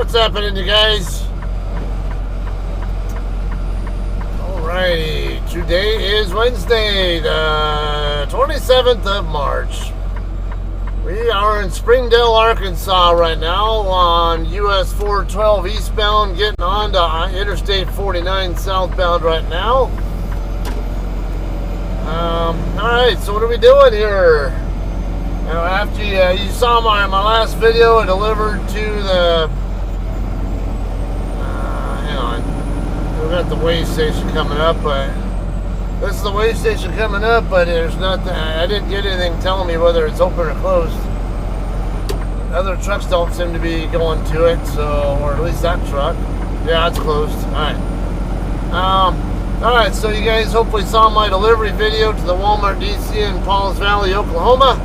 What's happening, you guys? Alrighty, today is Wednesday, the 27th of March. We are in Springdale, Arkansas right now on US 412 eastbound, getting on to Interstate 49 southbound right now. Alright, so what are we doing here? Now, after you saw my last video, I delivered to the we got the weigh station coming up, but this is the weigh station coming up, but there's nothing. I didn't get anything telling me whether it's open or closed. Other trucks don't seem to be going to it, so, or at least that truck. Yeah, it's closed. Alright, so you guys hopefully saw my delivery video to the Walmart DC in Pauls Valley, Oklahoma.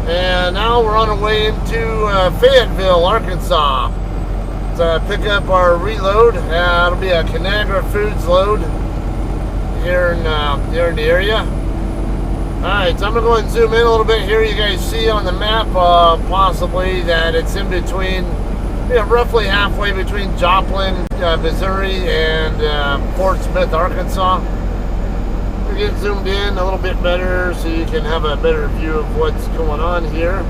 And now we're on our way into Fayetteville, Arkansas to pick up our reload. It'll be a Conagra Foods load here in the area. Alright, so I'm going to go ahead and zoom in a little bit here. You guys see on the map possibly that it's in between, roughly halfway between Joplin, Missouri and Fort Smith, Arkansas. We get zoomed in a little bit better so you can have a better view of what's going on here.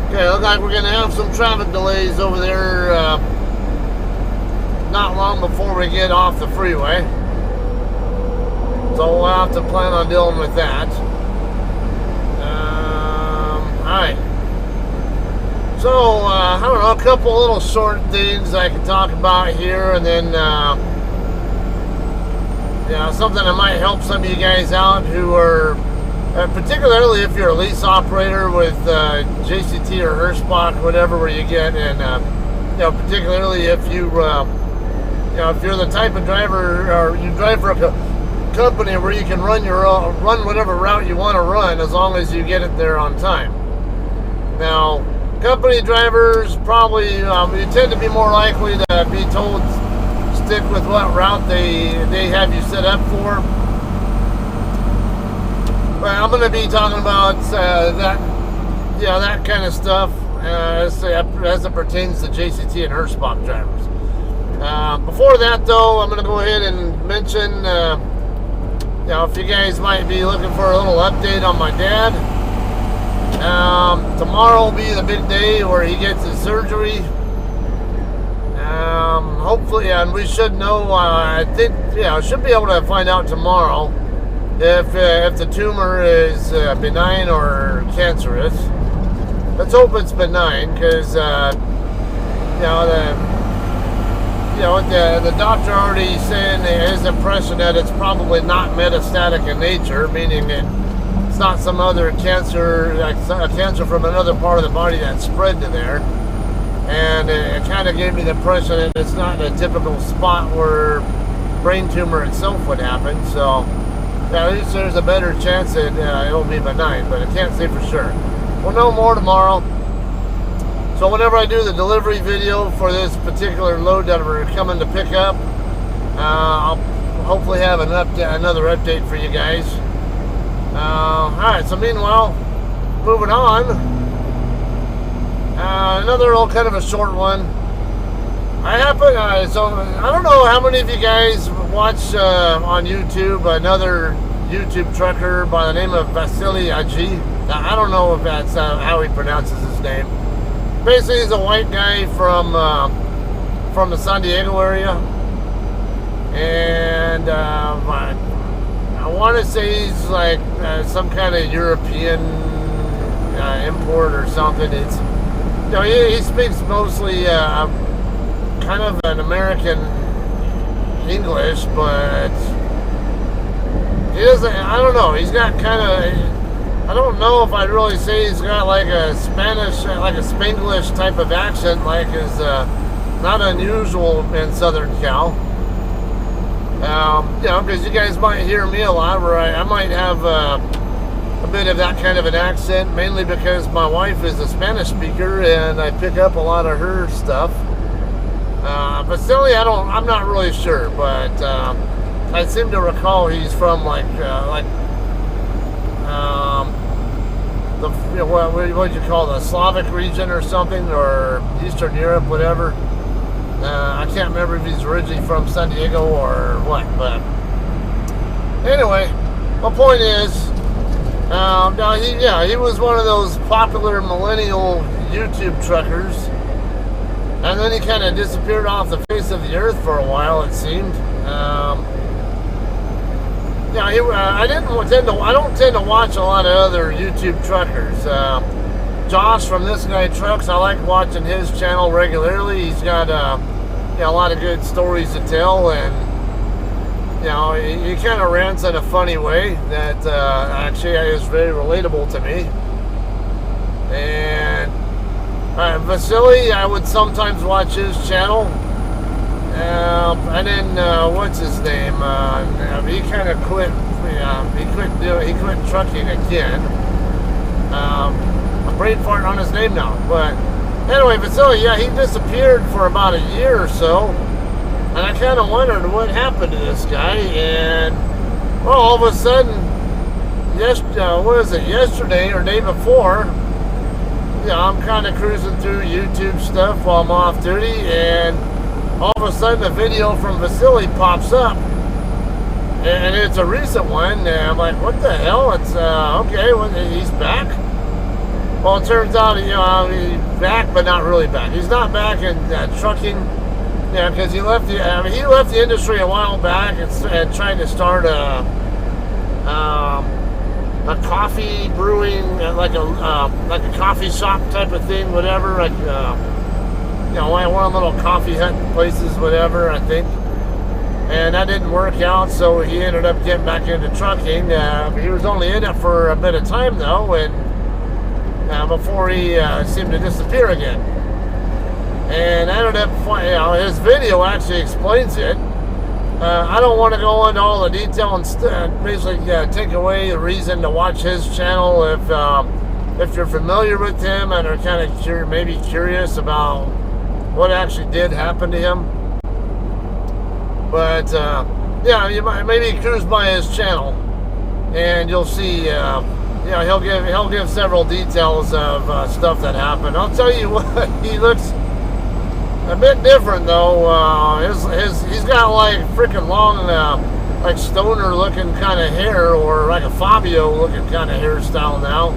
Okay, looks like we're going to have some traffic delays over there not long before we get off the freeway. So we'll have to plan on dealing with that. Alright. So, I don't know, a couple little short things I can talk about here, and then, something that might help some of you guys out who are, particularly if you're a lease operator with JCT or Hirschbach, whatever, where you get, and particularly if you, if you're the type of driver, or you drive for a company where you can run whatever route you want to run as long as you get it there on time. Now, company drivers probably you tend to be more likely to be told stick with what route they have you set up for. But I'm going to be talking about that kind of stuff as it pertains to JCT and Hirschbach drivers. Before that, though, I'm going to go ahead and mention, if you guys might be looking for a little update on my dad. Tomorrow will be the big day where he gets his surgery. Hopefully, and we should know. I think, I should be able to find out tomorrow if the tumor is benign or cancerous. Let's hope it's benign, because the doctor already saying his impression that it's probably not metastatic in nature, meaning that it's not some other cancer, like a cancer from another part of the body that spread to there. And it kind of gave me the impression that it's not a typical spot where brain tumor itself would happen. So at least there's a better chance that it'll be benign, but I can't say for sure. We'll know more tomorrow. So whenever I do the delivery video for this particular load that we're coming to pick up, I'll hopefully have another update for you guys. Alright, so meanwhile, moving on. Another little kind of a short one. So I don't know how many of you guys watch on YouTube another YouTube trucker by the name of Vasily Aji. I don't know if that's how he pronounces his name. Basically, he's a white guy from the San Diego area, and I want to say he's like some kind of European import or something. It's he speaks mostly kind of an American English, but he doesn't. I don't know. He's got kind of. I don't know if I'd really say he's got like a Spanish, like a Spanglish type of accent, like is not unusual in Southern Cal. Because you guys might hear me a lot where I might have a bit of that kind of an accent, mainly because my wife is a Spanish speaker and I pick up a lot of her stuff. Vasily, I'm not really sure, but I seem to recall he's from like what you call the Slavic region or something, or Eastern Europe, whatever. I can't remember if he's originally from San Diego or what, but anyway, my point is, he was one of those popular millennial YouTube truckers, and then he kind of disappeared off the face of the earth for a while, it seemed. I don't tend to watch a lot of other YouTube truckers. Josh from This Guy Trucks, I like watching his channel regularly. He's got a lot of good stories to tell, and he kind of rants in a funny way that actually is very relatable to me. And Vasily, I would sometimes watch his channel. And then what's his name? He kind of quit. He quit trucking again. I'm brain farting on his name now. But anyway, Vasily, he disappeared for about a year or so, and I kind of wondered what happened to this guy. And well, all of a sudden, yesterday or day before? I'm kind of cruising through YouTube stuff while I'm off duty, and all of a sudden a video from Vasily pops up, and it's a recent one, and I'm like, what the hell? It's okay, well, he's back. Well, it turns out he's back, but not really back. He's not back in trucking, because he left the industry a while back and trying to start a coffee brewing, like a coffee shop type of thing, whatever, like one of the little coffee hut places, whatever, I think. And that didn't work out, so he ended up getting back into trucking. He was only in it for a bit of time, though, and before he seemed to disappear again. And I ended up, his video actually explains it. I don't want to go into all the detail and basically take away the reason to watch his channel if you're familiar with him and are kind of maybe curious about what actually did happen to him. But you might maybe cruise by his channel, and you'll see. He'll give several details of stuff that happened. I'll tell you what, he looks a bit different though. He's got like freaking long, like stoner looking kind of hair, or like a Fabio looking kind of hairstyle now,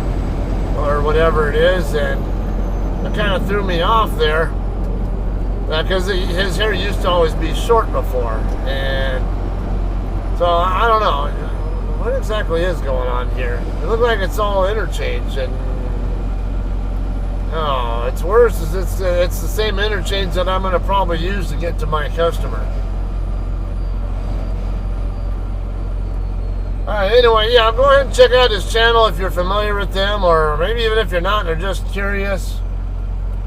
or whatever it is, and it kind of threw me off there. Because his hair used to always be short before, and so I don't know what exactly is going on here. It looks like it's all interchange, and it's worse. It's the same interchange that I'm going to probably use to get to my customer. All right. Anyway, go ahead and check out his channel if you're familiar with them, or maybe even if you're not and are just curious.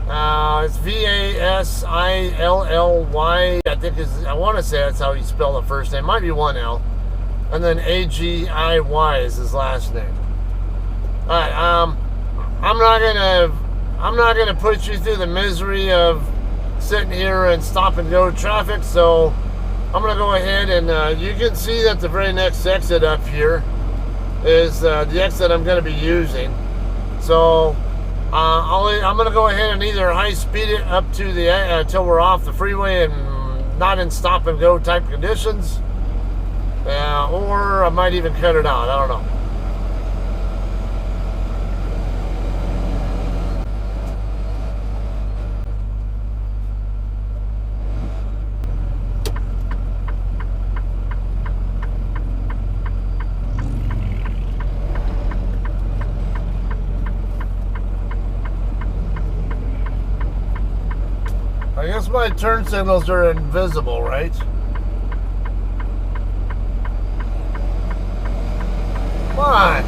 It's Vasily, I want to say that's how you spell the first name. Might be one L, and then Agiy is his last name. All right. I'm not gonna put you through the misery of sitting here and stop and go traffic. So I'm gonna go ahead and you can see that the very next exit up here is the exit I'm gonna be using. So. I'm going to go ahead and either high speed it up to the until we're off the freeway and not in stop and go type conditions, or I might even cut it out. I don't know. I guess my turn signals are invisible, right? Come on.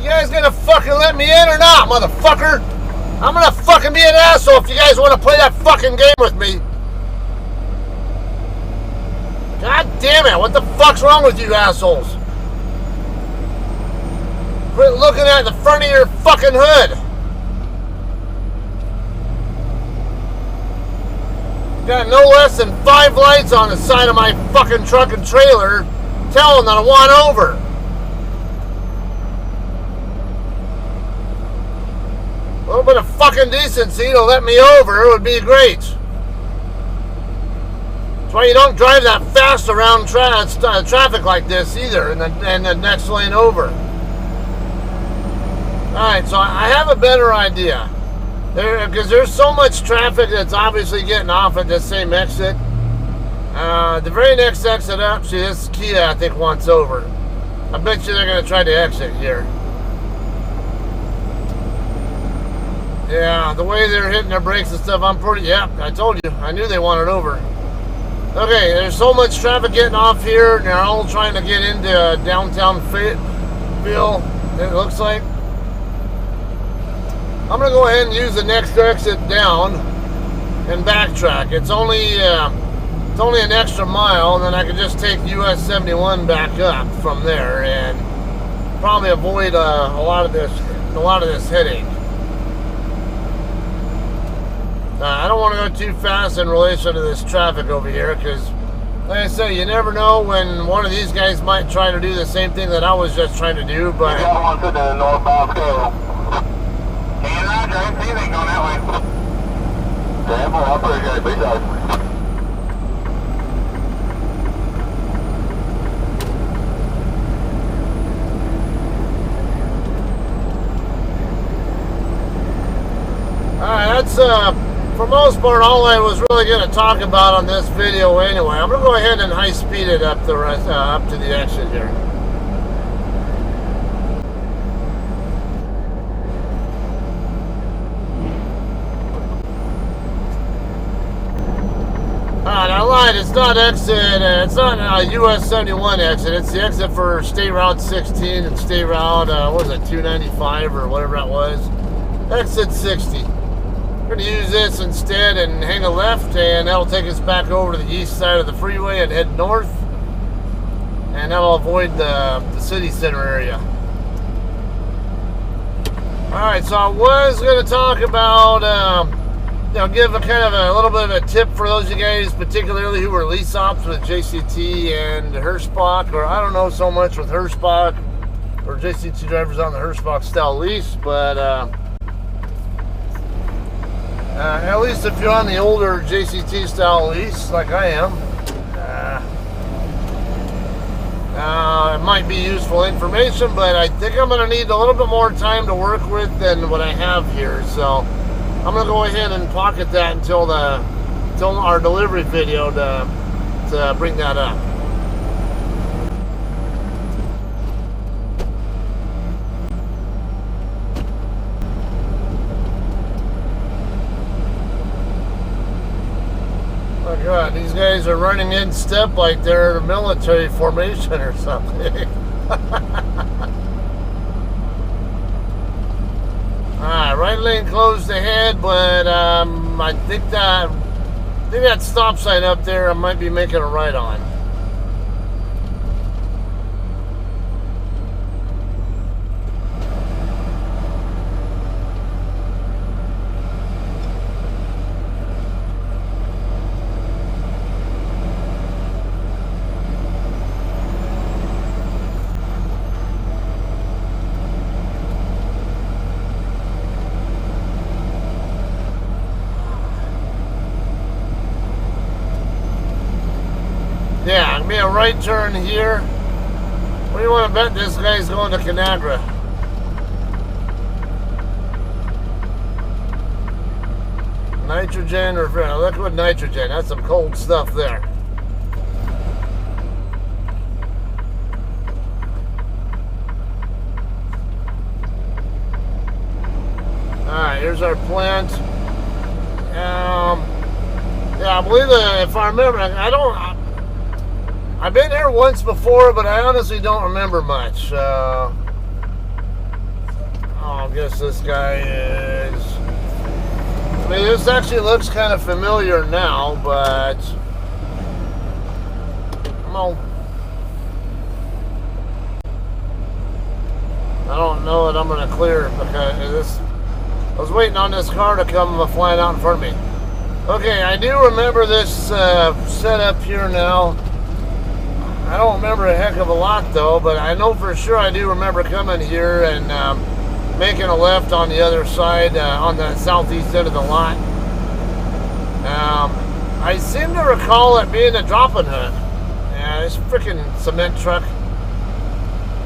You guys gonna fucking let me in or not, motherfucker? I'm gonna fucking be an asshole if you guys want to play that fucking game with me. God damn it, what the fuck's wrong with you assholes? Quit looking at the front of your fucking hood. Got no less than 5 lights on the side of my fucking truck and trailer telling that I want over. little bit of fucking decency to let me over would be great. That's why you don't drive that fast around traffic like this either, and the next lane over. Alright, so I have a better idea. Because there's so much traffic that's obviously getting off at the same exit. The very next exit up, see, this Kia I think wants over. I bet you they're going to try to exit here. Yeah, the way they're hitting their brakes and stuff, yeah, I told you, I knew they wanted over. Okay, there's so much traffic getting off here, and they're all trying to get into downtown Fayetteville, it looks like. I'm going to go ahead and use the next exit down and backtrack. It's only an extra mile, and then I can just take US 71 back up from there and probably avoid a lot of this headache. I don't want to go too fast in relation to this traffic over here, because like I say, you never know when one of these guys might try to do the same thing that I was just trying to do. But you got one to the northbound scale. And Roger, I see they going that way. Damn, I appreciate it. Be safe. Alright, that's for most part all I was really going to talk about on this video anyway. I'm going to go ahead and high speed it up the rest, up to the exit here. Alright, I lied. It's not exit. It's not US 71 exit. It's the exit for State Route 16 and State Route, what was it, 295 or whatever that was. Exit 60. We're going to use this instead and hang a left, and that'll take us back over to the east side of the freeway and head north. And that'll avoid the city center area. Alright, so I was going to talk about, give a kind of a little bit of a tip for those of you guys, particularly who are lease ops with JCT and Hirschbach, or I don't know so much with Hirschbach or JCT drivers on the Hirschbach style lease, but at least if you're on the older JCT style lease, like I am, it might be useful information, but I think I'm going to need a little bit more time to work with than what I have here, so I'm going to go ahead and pocket that until our delivery video to bring that up. Oh God, these guys are running in step like they're in a military formation or something. Alright, right lane closed ahead, but I think that stop sign up there I might be making a right on. Yeah, it'll be a right turn here. What do you want to bet this guy's going to Conagra? Nitrogen or liquid nitrogen. That's some cold stuff there. Alright, here's our plant. Yeah, I believe that if I remember, I've been here once before, but I honestly don't remember much. I guess this guy is... I mean, this actually looks kind of familiar now, but... No. I don't know that I'm going to clear because I was waiting on this car to come flying out in front of me. Okay, I do remember this setup here now. I don't remember a heck of a lot though, but I know for sure I do remember coming here and making a left on the other side, on the southeast end of the lot. I seem to recall it being a drop-and hook. Yeah, this freaking cement truck.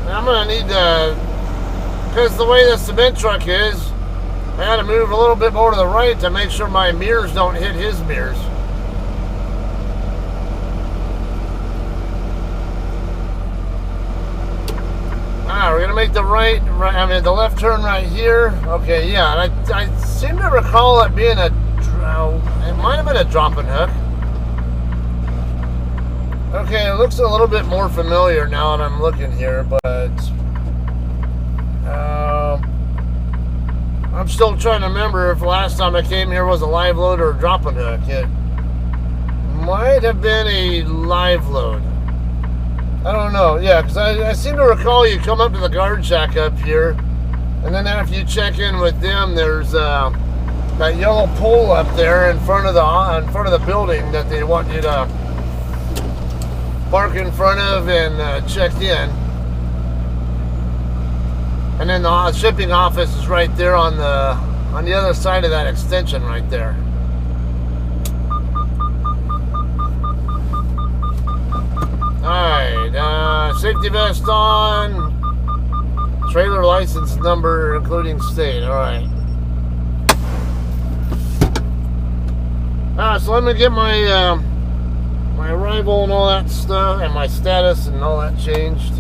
I'm gonna need to, because the way the cement truck is, I gotta move a little bit more to the right to make sure my mirrors don't hit his mirrors. We're gonna make the the left turn right here. Okay, yeah, and I seem to recall it being it might have been a drop and hook. Okay, it looks a little bit more familiar now that I'm looking here, but I'm still trying to remember if the last time I came here was a live load or a drop and hook. It might have been a live load. I don't know, yeah, because I seem to recall you come up to the guard shack up here, and then after you check in with them, there's that yellow pole up there in front of the building that they want you to park in front of and check in. And then the shipping office is right there on the other side of that extension right there. Alright, safety vest on, trailer license number including state. Alright. So let me get my my arrival and all that stuff, and my status and all that changed.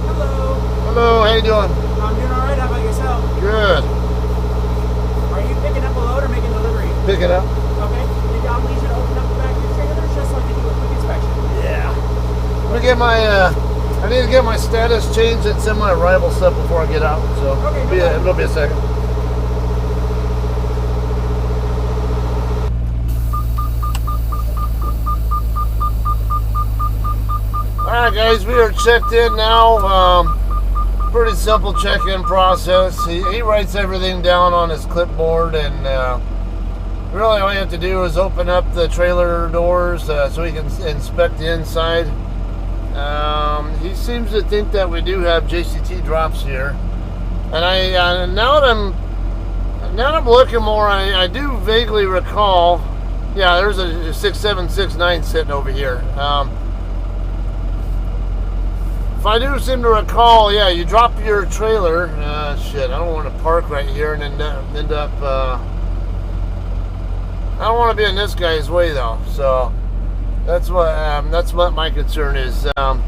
Hello. Hello, how you doing? I'm doing alright, how about yourself? Good. Are you picking up a load or making delivery? Pick it up. Okay. Maybe I'll need you to open up the back of your trailer just so I can do a quick inspection. Yeah. Let me get my, I need to get my status changed and send my arrival stuff before I get out, so Okay, it'll be a second. Alright guys, we are checked in now. Pretty simple check-in process. He writes everything down on his clipboard, and really all you have to do is open up the trailer doors so he can inspect the inside. He seems to think that we do have JCT drops here, and now that I'm looking more, I do vaguely recall. Yeah, there's a 6769 sitting over here. If I do seem to recall, yeah, you drop your trailer. Shit, I don't want to park right here and end up. I don't want to be in this guy's way though, so that's what my concern is. Let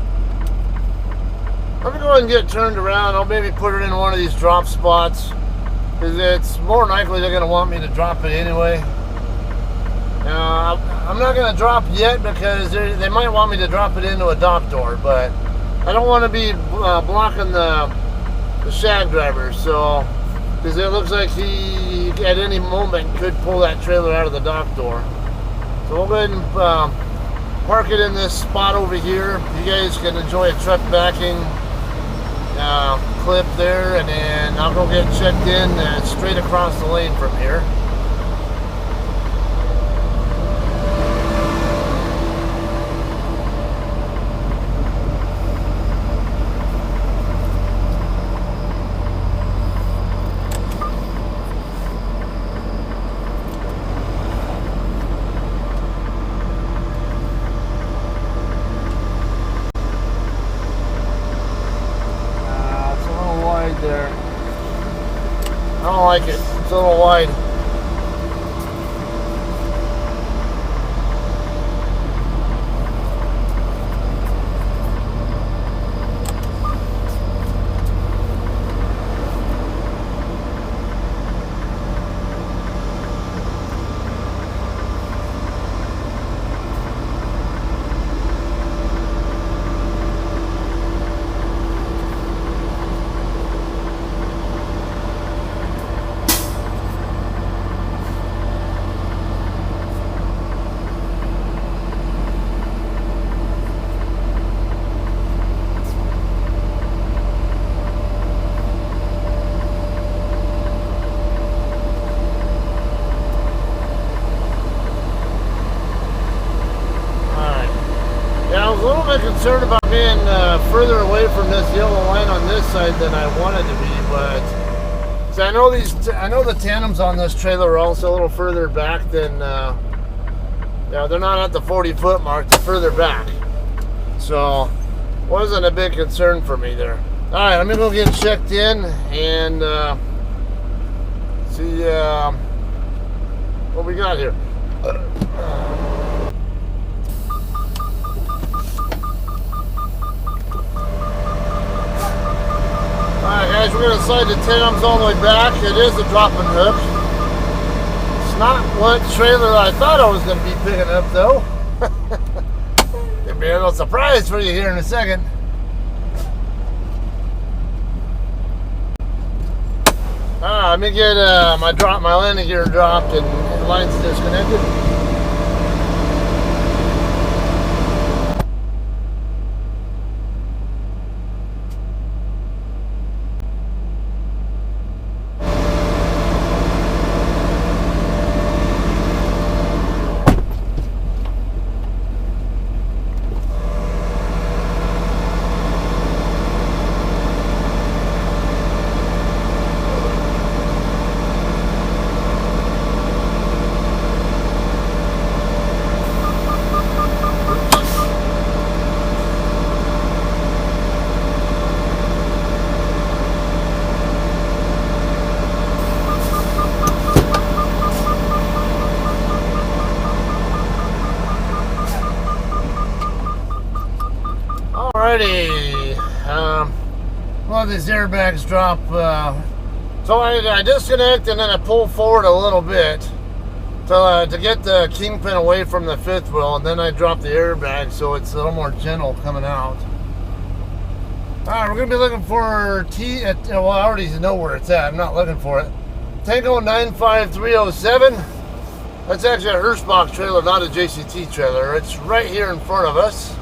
me go ahead and get turned around. I'll maybe put it in one of these drop spots, because it's more likely they're going to want me to drop it anyway. I'm not going to drop yet because they might want me to drop it into a dock door, but I don't want to be blocking the shag driver, so because it looks like he at any moment could pull that trailer out of the dock door. So we'll go ahead and park it in this spot over here. You guys can enjoy a truck backing clip there, and then I'll go get checked in straight across the lane from here. There. I don't like it. It's a little wide. concerned about being further away from this yellow line on this side. side than I wanted to be, but so I know the tandems on this trailer are also a little further back than they're not at the 40-foot mark, they're further back. So wasn't a big concern for me there. Alright, let me go get checked in and see what we got here. Alright guys, we're going to slide the tandems all the way back. It is a dropping hook. It's not what trailer I thought I was going to be picking up though. There'll be a little surprise for you here in a second. Let me get my landing gear dropped and the line's disconnected. Alrighty, well, these airbags drop, so I disconnect and then I pull forward a little bit to get the kingpin away from the fifth wheel, and then I drop the airbag so it's a little more gentle coming out. Alright, we're going to be looking for well, I already know where it's at, I'm not looking for it. Tango 95307. That's actually a Hirschbach trailer, not a JCT trailer. It's right here in front of us.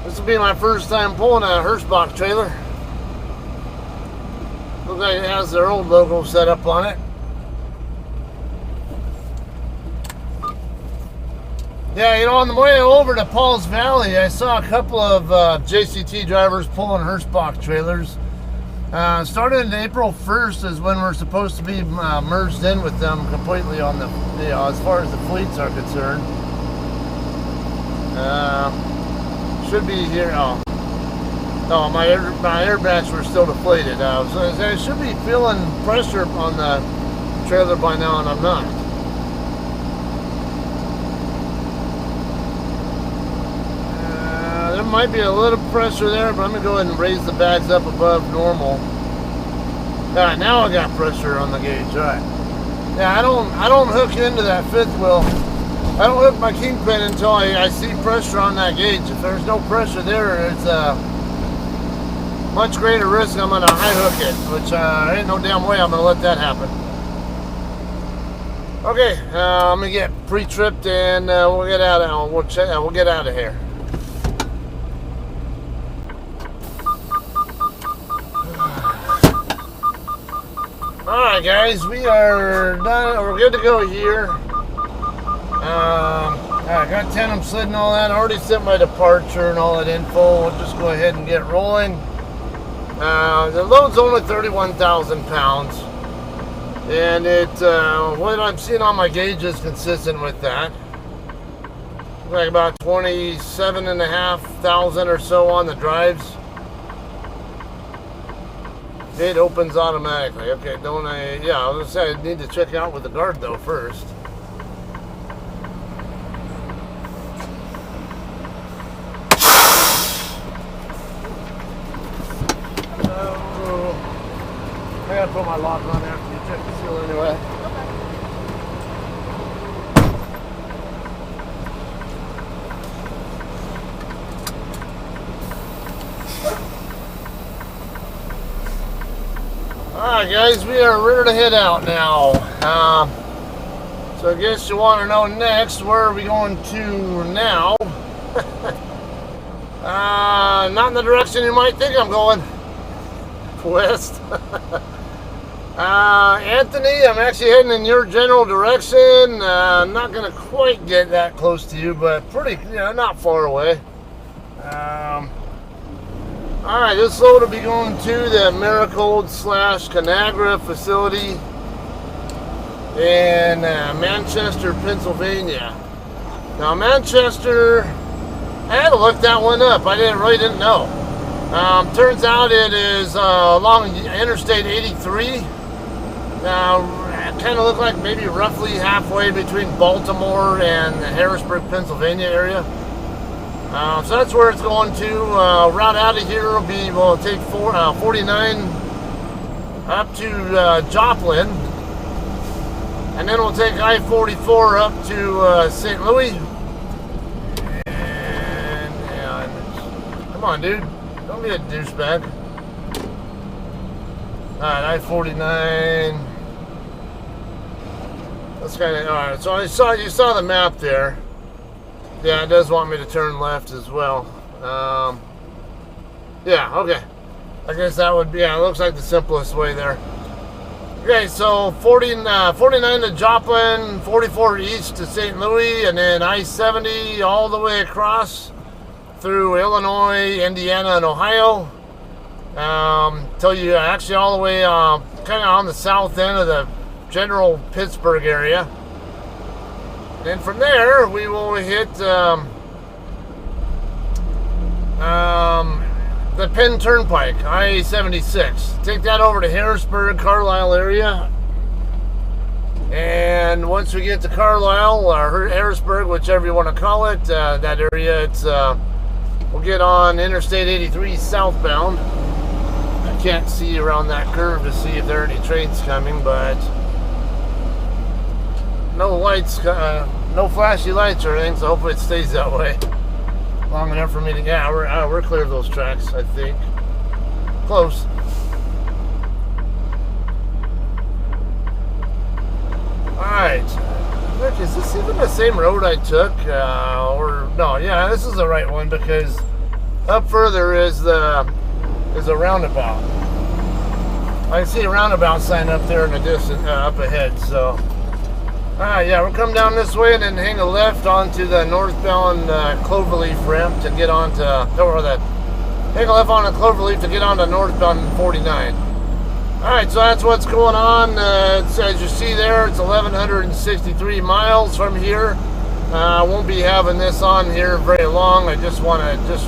This will be my first time pulling a Hirschbach trailer. Looks like it has their old logo set up on it. Yeah, you know, on the way over to Paul's Valley, I saw a couple of JCT drivers pulling Hirschbach trailers. Starting April 1st is when we're supposed to be merged in with them completely on the, as far as the fleets are concerned. Should be here. Oh, no, my airbags were still deflated. I should be feeling pressure on the trailer by now, and I'm not. There might be a little pressure there, but I'm gonna go ahead and raise the bags up above normal. Alright, now I got pressure on the gauge. Alright. Yeah, I don't hook into that fifth wheel. I don't hook my kingpin until I see pressure on that gauge. If there's no pressure there, it's a much greater risk I'm gonna high hook it, which ain't no damn way I'm gonna let that happen. Okay, I'm gonna get pre-tripped and we'll get out of we'll get out of here. Alright guys, we are done. We're good to go here. I got tandem slid and all that. I already sent my departure and all that info. We'll just go ahead and get rolling. The load's only 31,000 pounds. And what I'm seeing on my gauge is consistent with that. Like about 27,500 or so on the drives. It opens automatically. Okay, don't I? Yeah, I was gonna say I need to check out with the guard though first. I gotta put my lock on there after you check the seal anyway. Alright guys, we are ready to head out now. So I guess you want to know next, where are we going to now? Not in the direction you might think I'm going. West. Anthony, I'm actually heading in your general direction. I'm not going to quite get that close to you, but pretty, not far away. Alright, this load will be going to the Marigold / Conagra facility in Manchester, Pennsylvania. Now, Manchester, I had to look that one up. I really didn't know. Turns out it is along Interstate 83. Now, it kind of looked like maybe roughly halfway between Baltimore and the Harrisburg, Pennsylvania area. So that's where it's going to. Route out of here will take 49 up to Joplin, and then we'll take I-44 up to St. Louis. And come on, dude, don't be a douchebag. All right, I-49. That's kind of all right. So you saw the map there. Yeah, it does want me to turn left as well. Yeah, okay. I guess that would be, yeah, it looks like the simplest way there. Okay, so 49 to Joplin, 44 east to St. Louis, and then I-70 all the way across through Illinois, Indiana, and Ohio. Till you actually all the way kind of on the south end of the general Pittsburgh area. And from there, we will hit the Penn Turnpike, I-76. Take that over to Harrisburg, Carlisle area. And once we get to Carlisle, or Harrisburg, whichever you want to call it, that area, we'll get on Interstate 83 southbound. I can't see around that curve to see if there are any trains coming, but no lights, no flashy lights or anything, so hopefully it stays that way long enough for me to, yeah, we're clear of those tracks, I think. Close. Alright, look, is this even the same road I took, or, no, yeah, this is the right one, because up further is a roundabout. I see a roundabout sign up there in the distance, up ahead, so. Alright, yeah, we'll come down this way and then hang a left onto the northbound Cloverleaf ramp to get onto, hang a left on the Cloverleaf to get onto northbound 49. Alright, so that's what's going on. As you see there, it's 1,163 miles from here. I won't be having this on here very long. I just want to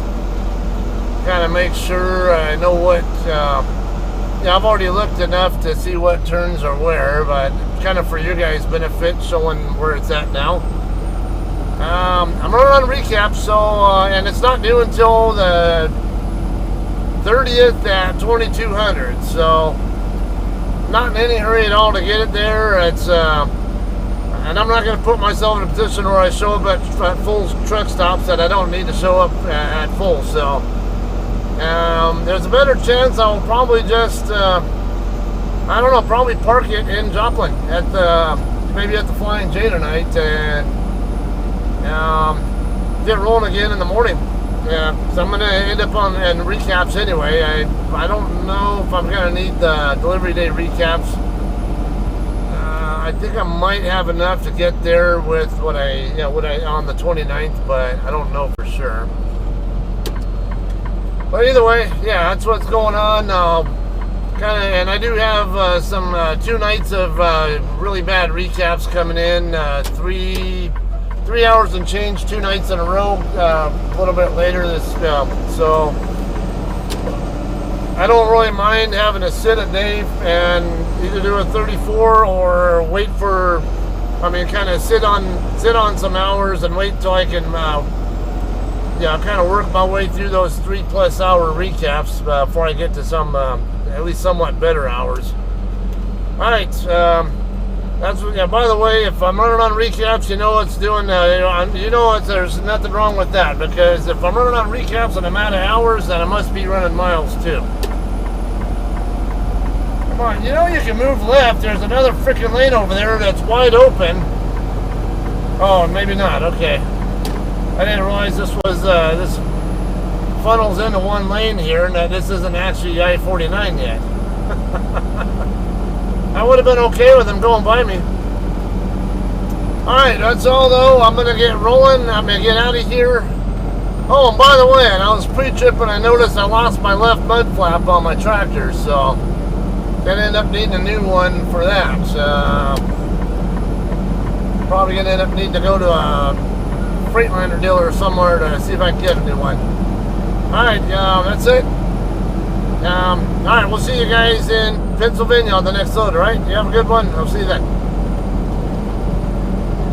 kind of make sure I know what, yeah, I've already looked enough to see what turns are where, but kind of for you guys' benefit, showing where it's at now. I'm running on recap, so and it's not due until the 30th at 2200, so not in any hurry at all to get it there. It's and I'm not going to put myself in a position where I show up at full truck stops that I don't need to show up at full. So there's a better chance I will probably just I don't know, probably park it in Joplin at maybe at the Flying J tonight and get rolling again in the morning. Yeah, so I'm gonna end up on recaps anyway. I don't know if I'm gonna need the delivery day recaps. I think I might have enough to get there with what I on the 29th, but I don't know for sure. But either way, yeah, that's what's going on. And I do have some 2 nights of really bad recaps coming in. 3 hours and change, 2 nights in a row. A little bit later this, so I don't really mind having to sit a day and either do a 34 or wait for, kind of sit on some hours and wait till I can, kind of work my way through those 3+ hour recaps before I get to some, at least somewhat better hours. All right, that's yeah. By the way, if I'm running on recaps, you know it's doing. There's nothing wrong with that, because if I'm running on recaps and I'm out of hours, then I must be running miles too. Come on, you know you can move left. There's another freaking lane over there that's wide open. Oh, maybe not. Okay, I didn't realize this was this funnels into one lane here, and that this isn't actually I-49 yet. I would have been okay with them going by me. Alright, that's all though. I'm going to get rolling. I'm going to get out of here. Oh, and by the way, and I was pre-tripping, I noticed I lost my left mud flap on my tractor, so gonna end up needing a new one for that. Probably gonna end up needing to go to a Freightliner dealer somewhere to see if I can get a new one. Alright, that's it. Alright, we'll see you guys in Pennsylvania on the next load, alright? You have a good one. I'll see you then.